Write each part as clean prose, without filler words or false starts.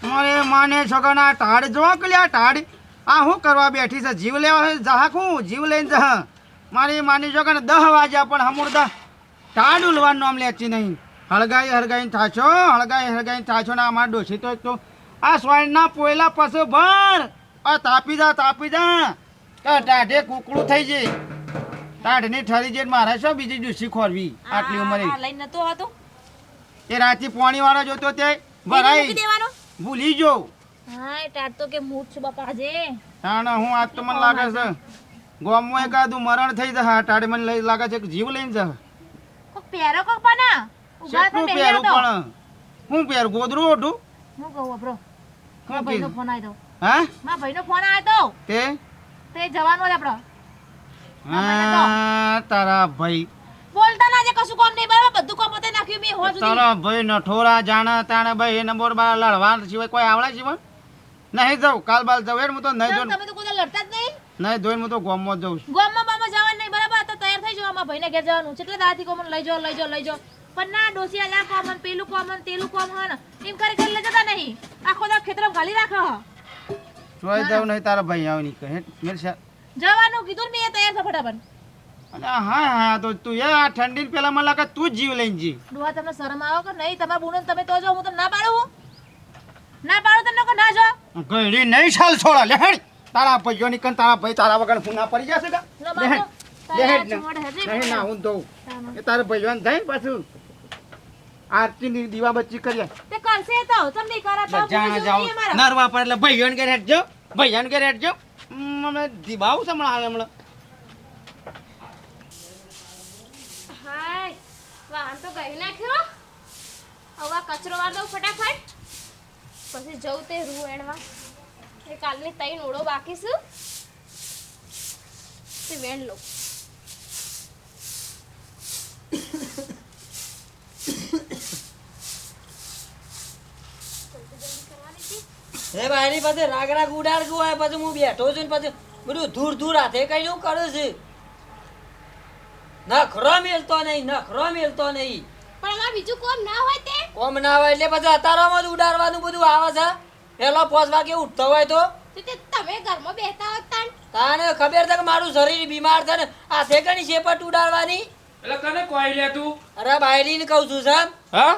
મારે માને છોકરાના ટાઢ જો કલ્યા ટાઢ આ શું કરવા બેઠી છે જીવ લેવા જહા હું જીવ લઈને જહ મારી માની છોકરાને 10 વાગ્યા પણ હમુરદા ટાઢ ઉલવાનું નામ લેતી નહીં હળગાઈને થાશો ને અમારા ડોશી તો આ સ્વાઈના પોયલા પાસે ભર આ તાપી જા ટાઢે કુકડું થઈ જાય ટાઢની ઠરી જાય મારે શું બીજી ડોશી ખોરવી આટલી ઉંમરે લઈને નતો હતો એ રાતી પાણી વાળો જોતો તે ભરાઈ ભૂલી જો હા ટાટ તો કે મૂઠ છે બાપા આજે ના હું આજ તો મને લાગે છે ગોમમાં એકાદું મરણ થઈ જશે ટાઢે મને લાગે છે કે જીવ લઈને જશે પેરો કોક પના ઉભા શું પહેરું પણ હું પહેરું ગોદરું ઓઢું હું કહું આપણો હું ભાઈનો ફોન આવ્યો હા મારા ભાઈનો ફોન આવ્યો તે જવાનો જ આપણો હા તારા ભાઈ બોલતા ના જે કશું કોમ નહીં બરાબર બધું કોમ પોતે નાખ્યું મે હો સુધી તારા ભાઈ નઠોરા જાણા તાણે ભાઈ એને બોર બાર લડવા સિવાય કોઈ આવડે છે પણ નહીં જાઉં કાલ બાલ જાઉં હું તો નહીં જોઉં તમે તો કોઈ લડતા જ નહીં નહીં જોઈને હું તો ગોમમાં જઉં છું ગોમમાં બામા જવાનું નહીં બરાબર તો તૈયાર થઈ જાવ અમારા ભાઈને ઘેર જવાનું છે એટલે દાથી કોમન લઈ જાઓ પણ ના ડોસી આલા કોમન પેલું કોમન તેલું કોમન એમ કરી લઈ જતા નહીં આખો દા ખેતરમાં ખાલી રાખો જોઈ જાઉં નહીં તારા ભાઈ આવ નહીં કહે મેર જવાનું કીધું મેં તૈયાર થા ફટાફટ અરે હા તો તું આ ઠંડી પેલા મને લાગે તું જ જીવ લઈને જી ડોહા તમને શરમ આવે કે નહીં તમારા બુનો તમે તો જો હું તમને ના પાડું તમને કે ના જો ગઈડી નહીં ચાલ છોડા લેહડ તારા ભાઈઓની કન તારા ભાઈ તારા વગર હું ના પડી જશે કા લેહડ નહીં ના હું દઉં એ તારા ભાઈઓને થઈ પાછું આરતી દીવા બચ્ચી કરીએ તે કરશે તો તમને કરા તો જાણા જાવ નરવા પર એટલે ભાઈઓને ઘરે હેડજો મને દીવાવ સમણા આવે હમણાં હાય વાહન તો ગઈ નાખ્યો હવે કચરો વાર દઉં ફટાફટ પછી જવું તે રૂ એણવા એ કાલની તઈ ઓળો બાકી છું તે વેણ લો હે ભાઈની પાસે રાગ ઉડાડ ગયો હોય પછી હું બેઠો છું ને પછી બધું ધૂર હાથે કઈ નું કરું છું નખરો મેલતો નહીં પણ અમાર બીજું કોમ ના હોય તે કોમ ના હોય એટલે પછી અતારામાં જ ઉડાડવાનું બધું આવે છે પેલો 5 વાગે ઉઠતો હોય તો તમે ઘરમાં બેઠા હોત તાને ખબર છે કે મારું શરીર બીમાર છે ને હાથે કણી શેપટ ઉડાડવાની એટલે કને કોઈ લે તું અરે બાયડીને કહું છું સાહેબ હા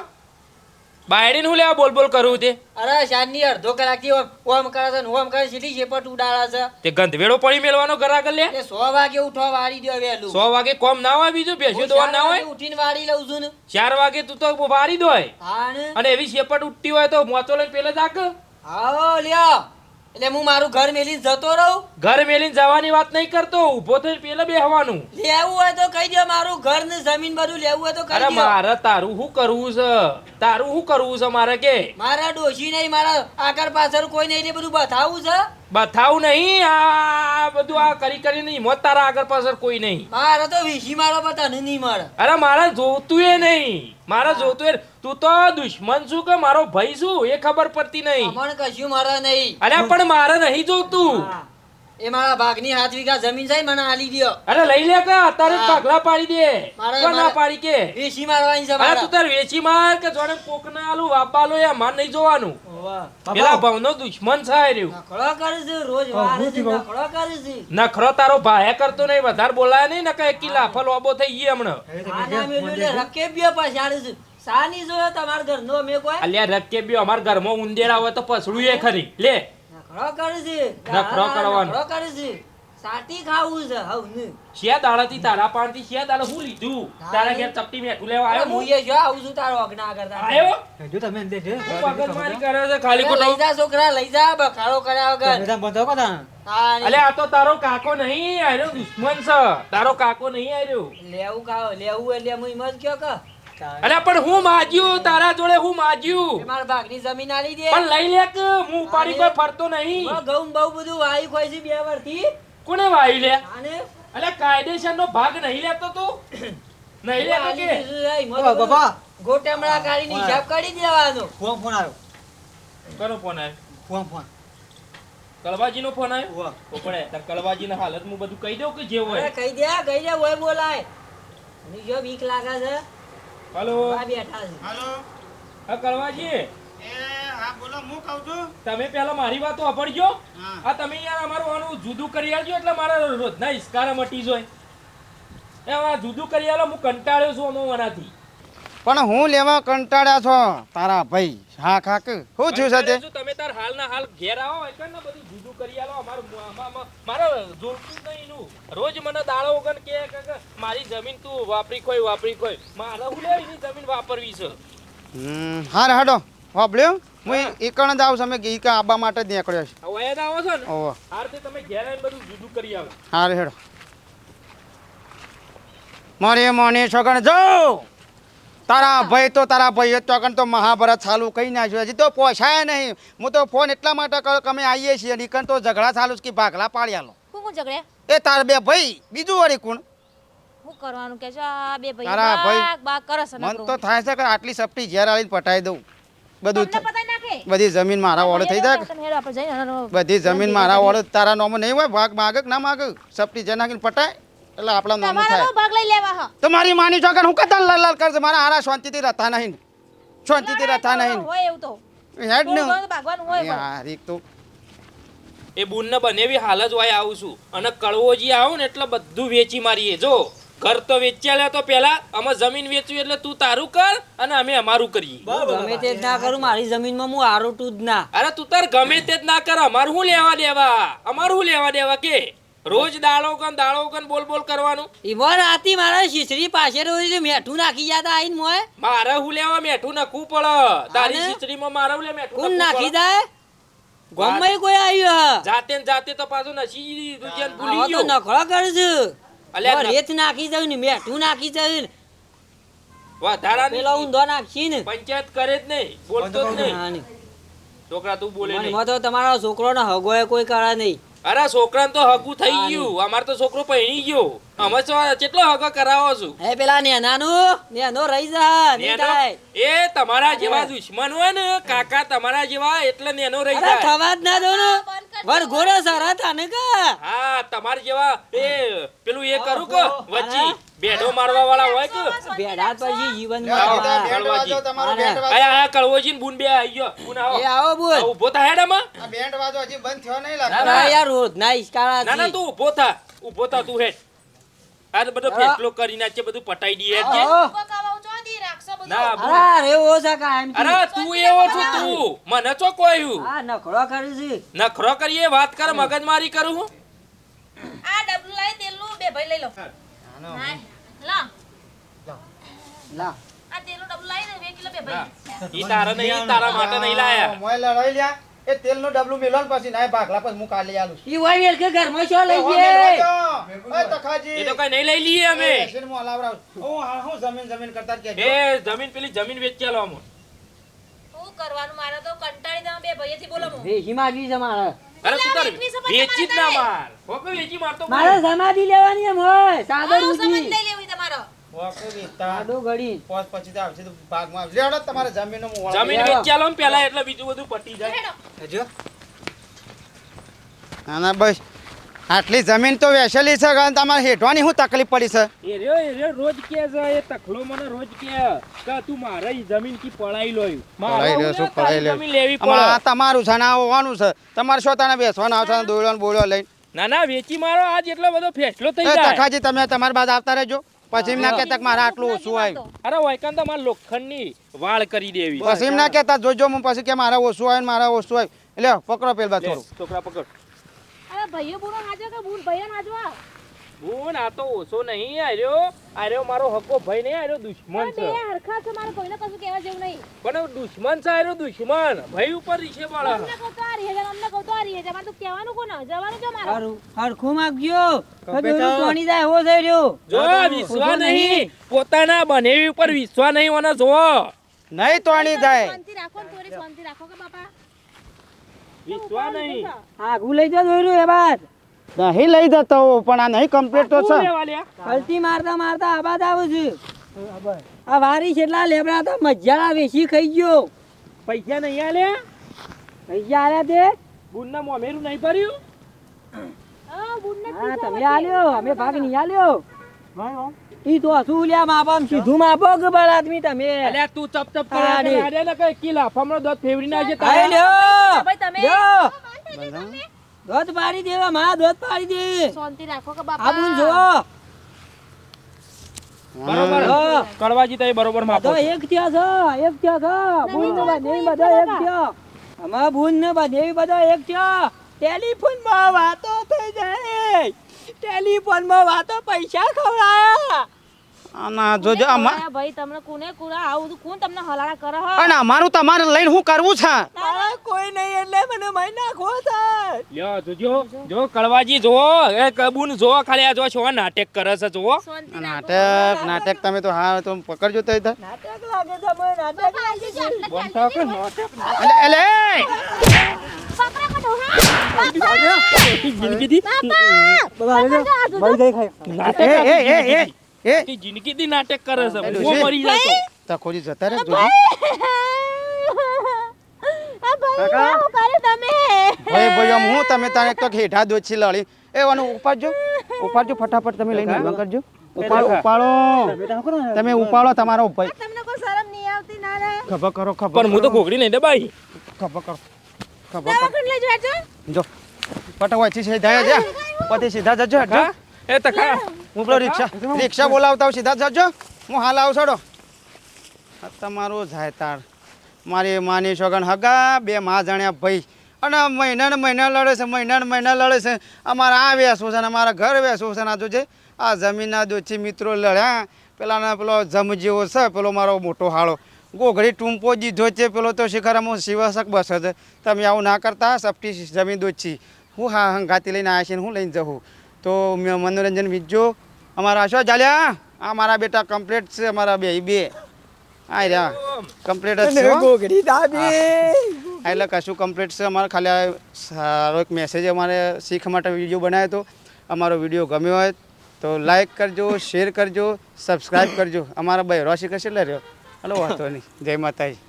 બાયડીને હું લેવા બોલ કરું તે અરે શાનની અડધો કલાકથી ઓમ કરે છે ને ઓમ કરે સીધી શેપટ ઉડાડે તે છે ગંધવેડો પડી મેલવાનો ઘરા કર લે એ 100 વાગે ઉઠવા વાળી દો વહેલું 100 વાગે કોમ ના હોય બીજું બેસ્યો દોવા ના હોય ઉઠીને વાળી લઉં છું ને 4 વાગે તું તો વાળી દોય હા ને અને એવી શેપટ ઉઠતી હોય તો મોચો લઈને પેલે જાક આવો લ્યો એટલે હું મારું ઘર મેલીને જતો રહું ઘર મેલીને જવાની વાત નહીં કરતો ઊભો થઈ પેલે બેહવાનું લેવું હોય તો કહી દો મારું ઘર ને જમીન બધું લેવું હોય તો કહી અરે દો મારે તારું શું કરવું છે મારે કે મારા ડોશી નહીં મારા આગળ પાછળ કોઈ નહીં એટલે બધું બતાવું છે બતાવું નહીં આ બધું આ કરીને હિંમત તારા આગળ પાછળ કોઈ નહીં મારે તો વીસી મારો બતાને નહીં મળે અરે મારે જોતું એ નહીં તું તો દુશ્મન છું કે મારો ભાઈ છું એ ખબર પડતી નહીં અમણ કશું મારે નહીં અરે પણ મારે નહીં જોતું એ મારા ભાગની 7 વીઘા જમીન છે મને આલી દ્યો અરે લઈ લે કે અત્યારે પગલા પાડી દે તો ના પાડી કે વીસી મારવાની છે અરે મારા તું તાર વેચી માર કે જોડે કોકના આલુ વાપાલો એ માર નહીં જોવાનું પેલા ભાવનો દુશ્મન છે રહ્યું નખરો કરે છે રોજ વારે છે નખરો કરે છે નખરો તારો ભાયા કરતો નહીં વધારે બોલાય નહીં ને કે કિલા ફલ ઓબો થઈ ગઈ હમણાં આના મેલું લે રકે બ્યો પછાડે છે સાની જોયો તમાર ઘર નો મે કોઈ અલ્યા રકે બી અમાર ઘરમાં ઉંદેડા હોય તો પસડું એ ખરી લે નખરો કરે છે નખરો કરવાનો. નખરો કરે છે સાટી ખાવું છે હવ ને શિયા દાડાથી તારા પાણથી શિયા દાડા હું લીધું તારા ઘેર ચપટી મેઠું લેવા આવ્યો હું એ જો આવું છું તારો અગના કરતા આવ્યો જો તમે દે છે પગલમારી કરે છે ખાલી ખોટો લઈ જા છોકરા લઈ જા બખાડો કર્યા વગર તમે બંધો કો તા હા અલે આ તો તારો કાકો નહીં આર્યો દુશ્મન છે તારો કાકો નહીં આર્યો લેવું ખાવ લેવું એટલે હું હિંમત કયો કે અલે પણ હું માજ્યું તારા જોડે હું માજ્યું મારા ભાગની જમીન આલી દે પણ લઈ લે કે હું ઉપાડી કોઈ ફરતો નહીં ઘઉં બહુ બધું વાયુ ખોઈ છે 2 વર્ષથી કોને વાઈ લે આને અલે કાયદેસર નો ભાગ નહીં લેતો તું નહીં લેતો કે બાબા ગોટમડા કાઢીને હિસાબ કરી દેવાનો ફોન આવ્યો કનો ફોન આવ્યો ફોન કળવાજી નો ફોન આવ્યો પડે તાર કળવાજી ના હાલત હું બધું કહી દઉં કે જે હોય અરે કહી દે ઓય બોલાય ની જો બીક લાગે છે હાલો આ બેઠા છે હાલો હા કળવાજી એ હા બોલો હું આવજો. તમે પેલા મારી વાત સાંભળજો. હા. આ તમે યાર અમારું આનું જુદું કરી આલજો એટલે મારા રોજના હિસકારા મટી જાય. એ આ જુદું કરી આલો, હું કંટાળ્યો છું આનાથી. પણ હું લેવા કંટાળ્યા છો તારા ભાઈ હા ખાક શું થયું છે તે કંટાળ્યો છું, તમે તાર હાલના હાલ ઘેર આવો એટલે ને બધું જુદું કરી આલો. મારે જોડતું જ નહીં એનું. રોજ મને દાડો વગર કે મારી જમીન તું વાપરી ખોય. મારે હું લે એની જમીન વાપરવી છે. હાર હાડો વાપલ્યો હું એકણ જ આવું છું. અમે ઈકા આબા માટે જ નીકળ્યો છે. હવે યાદ આવો છો ને ઓહો હારથી તમે ઘેર આવીને બધું જુદું કરી આવો. હાર હેડો મારી મોની છોકણ જો તારા ભાઈ તો કણ તો મહાભારત ચાલુ કઈ નાખ્યું હજી તો પોસાય નહીં. હું તો ફોન એટલા માટે કર્યો કે અમે આવીએ છીએ નીકળ તો ઝઘડા ચાલુ છે કે ભાગલા પાડી આલો. કોણ ઝઘડે એ તાર બે ભાઈ બીજું વળી કોણ હું કરવાનું કે છો આ બે તારા ભાઈ ભાઈ બાગ કરસ મન તો થાય છે કે આટલી સપટી ઝેર આવીને પટાઈ દઉં. બધું તમને પતાઈ નાખે બધી જમીન મારા ઓળે થઈ જાય. હેડો આપણે જઈને બધી જમીન મારા ઓળે તારા નામ નહીં હોય. ભાગ માગે કે ના માગે સપટી ઝેર નાખીને પટાય એટલે આપણા નામ થાય. તમારો ભાગ લઈ લેવા હ તો મારી માની છોકર હું કદાચ લાલ કરશે મારા હારા શાંતિથી રહેતા નહીં. શાંતિથી રહેતા નહીં. હોય એવું તો હેડ ને થોડું ઘણું ભાગવાનું હોય પણ. યાર એક તો એ બુનને બનેવી હાલ જ હોય આવું છું અને કળવોજી આવો ને એટલે બધું વેચી મારીએ. જો ઘર તો વેચ્યા લે તો પેલા અમે જમીન વેચ્યું એટલે તું તારું કર અને અમે અમારું કરીએ. ગમે તે જ ના કરું, મારી જમીનમાં હું આરોટું જ ના. અરે તું તાર ગમે તે જ ના કર, અમારું શું લેવા દેવા કે રોજ દાળો કન બોલ કરવાનું. ઈવન આતી મારા શીશરી પાસે રોજ મેઠું નાખી જતા આઈને મોય. મારે હું લેવા મેઠું નખવું પડે તારી શીચડીમાં. મારે હું લે મેઠું કોણ નખવું નાખી પડે? જાય? ગમે કોઈ આવ્યું જાતે ને જાતે તો પાછું નસી દુજન હ ભૂલી તો ગયો. નખળો કરશું. અલ્યા રેત નાખી દઉં ને મેઠું નાખી દઉં ને વધારાની પેલો ઊંધો નાખી ને પંચાયત કરે જ નહીં, બોલતો જ નહીં. હા ને. છોકરા તું બોલે નહીં. મનમાં તો તમારો છોકરો ને હગોય કોઈ કરે નહીં. અરે છોકરાને તો હગું થઈ ગયું. અમાર તો છોકરો પહેણી ગયો. અમે તો કેટલો હગો કરાવો છું. હે પેલા નેનો રહી જા નહીં નેનો- થાય. એ તમારા જેવા દુશ્મન હોય ને કાકા, તમારા જેવા એટલે નેનો રહી અરે જાય. થવા જ ના દો ને વર ઘોડો સારા થાને કા. હા તમારા જેવા એ પેલું એ કરું કે વચ્ચી બેડો મારવા વાળા હોય કે બેડા પછી જીવન બેન્ડ માં વાજો તમારો હા, બેન્ડ વાજો. આયા કળવોજી ને બુન બે આઈ ગયો. બુન એ આવો આવો બોલ. ઉભો થા હેડમાં. આ બેન્ડ વાજો હજી બંધ થયો નહીં ના, લાગતો. અરે યાર રોજ ના ઈસકારા ના થી. તું ઉભો થા તું હેડ. આ તો બધો ફેસલો કરી નાખે, બધું પટાઈ દઈએ હેડ જે. આહો. કોકાવા ચોદી રાખશો બધું ના બુન. અરે એવો છે કાયમ થી. અરે તું એવો છું તું, મને ચો કોયું આ નખડો કરે છે. નખરો કરીએ વાત કર, મગજમારી કરું હું. આ ડબલું લઈ તેલનું બે ભાઈ લઈ લો હા લા લા આ તેલનું ડબલું લઈ ને 2 કિલો બે ના, ભાઈ ઈ તારા નહીં, તારા માટે નહીં લાયા. મોય લડાઈ લ્યા એ તેલનું ડબલું મેલો ને પછી ના ભાગલા પછી હું કાલે આલું છું. ઈ હોય વેલ કે ઘરમાં શું લઈ ઓહો, ગયે? મેલવાજો. ઓય તખાજી. એ તો કઈ નહીં લઈ લઈએ અમે. એ મશીન માં હલાવડાવ. હું જમીન કરતા જ કહેજો. એ જમીન પેલી જમીન વેચી આલો અમને. શું કરવાનું મારે તો કંટાળી તમે બે ભાઈએથી બોલો હું વેચી માગવી છે મારે. અરે તું તાર એકવીસ રૂપિયા વેચી જ ના માર. હોકે વેચી મારતો બોલ. મારે સમાધિ લેવાની એમ હોય સાદર આવો સંબંધ ઉજી લઈ લેવી તમારો વાપરે વેચતા. સાદો ઘડી. પોસ પછી તો આવશે તો ભાગમાં આવશે. લેવડો તમારે જમીનનો હું વાળો. જમીન વેચી આલો ને પેલા એટલે બીજું બધું પટી જાય. હેડો જો. ના ના બસ આટલી જમીન તો વેચેલી છે કારણ તમારે હેઠવાની શું તકલીફ પડી છે. એ રહ્યો રોજ કે છે એ તખલો મને રોજ કે તું મારે ઈ જમીન કી પડાઈ લોયું. પડાઈ લ્યો, શું પડાઈ લ્યો? જમીન લેવી આમાં આ પડે. તમારું છે ને આ હોવાનું છે. તમારે શું તાને બેસવાનું આવશે દોડ્યો ને બોડ્યો લઈને. ના ના વેચી મારો આજ એટલો બધો ફેસલો થઈ એ જાય. તખાજી તમે તમારી બાદ આવતા રહેજો. પછી એમ ના કહેતા કે મારે આટલું ઓછું આવ્યું. અરે વૈકાંત તો મારે લોખંડની વાળ કરી દેવી. પછી એમ ના કહેતા જોજો હું પછી કે મારે ઓછું આવ્યું ને મારે ઓછું આવ્યું. એટલે પકડો પેલ બા લે, થોડું. છોકરા પકડ. અરે ભાઈઓ બોલો હાજો કે બૂન ભાઈઓ હાજવા બુન આ તો ઓછો નહીં આર્યો મારો હક્કો ભાઈ નહીં, આર્યો દુશ્મન બે છે. હરખા છે મારા ભાઈને કશું કહેવા જેવું નહીં પણ દુશ્મન છે, આર્યો દુશ્મન ભાઈ ઉપર રીશે બાળા. અમને કહું તો આ રહી જાય અમને કહું તો આ રહી જાય મારે તો કહેવાનું કોને જવાનું જો મારે હારું હરખું માગજો. કદોરું તોણી જાય એવો થઈ રહ્યો. જો વિશ્વાસ નહીં, પોતાના બનેવી ઉપર વિશ્વાસ નહીં મને જોવો. નહીં તોણી થાય. શાંતિ રાખો ને થોડી શાંતિ રાખો કે બાપા વિશ્વાસ નહીં. આગું લઈ જા દોર્યું એ બાદ. નહીં લઈ જતો પણ આ નહીં કમ્પ્લીટ તો શું છે. લેવા લ્યા? ફલતી મારતા મારતા આબાદ આવું છું. આ વારી છેટલા લેબડા તો મજાડા વેચી ખાઈ ગયો. પૈસા નહીં આલ્યા? પૈસા આલ્યા તે બુનના મોમેરું નહીં ભર્યું? હા બૂનને હા તમે આલ્યો અમે ભાગ નહીં આલ્યો. ઈ તો શું લ્યા માપમ સીધું માપો કે બાર આદમી તમે અલ્યા તું ચપ ચપ કરે હા, કે રે. નાડે ને કઈ કી લાફામણો દોત ફેવરી ના છે આઈ તારે લ્યો ભાઈ તમે લ્યો દોત પાડી દેવા માં દોત પાડી દે શાંતિ રાખો કે આ બાપા બુન જો બરોબર હા. કડવાજી તઈ બરોબર માપો તો એક થયા છે બુન ને બાંધેવી બધા એક થયા અમારા બુન ને બાંધેવી બધા એક થયા ટેલિફોનમાં વાતો થઈ જાય ટેલિફોનમાં વાતો પૈસા ખવડાયા આના જોજો અરે ભાઈ તમને કોને કુરા આવું બધું કોણ તમને હલાળા કરે હ અને અમારું તમારે લઈને શું કરવું છે મારા કોઈ નહીં એટલે મને મારી નાખો સર લ્યો જોજો જો કડવાજી જો એ કબૂન જો ખાલી આ જો છો નાટક કરે છે જો શાંતિ નાટક તમે તો હા તો પકડજો તો ઇધર. નાટક લાગે છે મને નાટક બોલતા કે નાટક એલે જિંદગી દી નાટક એ એ એ એ એ આખી જિંદગી દી નાટક કરે છે એ હું મરી જાય તો તખોજી જતા રે જોજી ભાઈ ભાઈ આમ હું તમે તારે એક તો હેઠા દોછી લડી એ વાનું ઉપાડજો ફટાફટ તમે લઈને ઊભા કરજો ઉપાડો તમે ઉપાડો તમારો ભાઈ તમને કોઈ શરમ નહીં આવતી ના રે ખબર કરો પણ હું તો ઘોઘડી નહીં દબાઈ ખબર કરો દવાખાને લઈ જજો જો પટવાથી સીધા જા પછી સીધા જજો હટજો. હા એ તખા હું પેલો રિક્ષા બોલાવતા હું સીધા જજો હું હાલ આવું છોડો આ તમારું જાય તાર મારી માની છોકન હગા બે માં જાણ્યા ભાઈ અને મહિના ને મહિના લડે છે અમારા આ વેસવું છે ને અમારા ઘર વેસવું છે ને આ જોજે આ જમીનના દોથી મિત્રો લડ્યા પેલાના પેલો જમ જેવો છે પેલો મારો મોટો હાળો ગોઘડી ટૂંપો દીધો છે પેલો તો શિખરમાં શિવાસક બસે છે તમે આવું ના કરતા સપટી જમીન દોછી હું હા હંગાતી લઈને આવ્યા છે ને હું લઈને જવું તો મનોરંજન વીજજો અમારા શું ચાલ્યા આ મારા બેટા કમ્પ્લીટ છે અમારા બે આ રહ્યા કમ્પ્લીટ જ છે હો. ગોગડી દાબી એટલે કશું કમ્પ્લીટ છે અમારે ખાલી આ સારો એક મેસેજ અમારે શીખ માટે વિડીયો બનાવ્યો હતો અમારો વિડીયો ગમ્યો હોય તો લાઈક કરજો શેર કરજો સબસ્ક્રાઈબ કરજો અમારા ભાઈ રોશી કશે લે રહ્યો હલો વાંધો નહીં જય માતાજી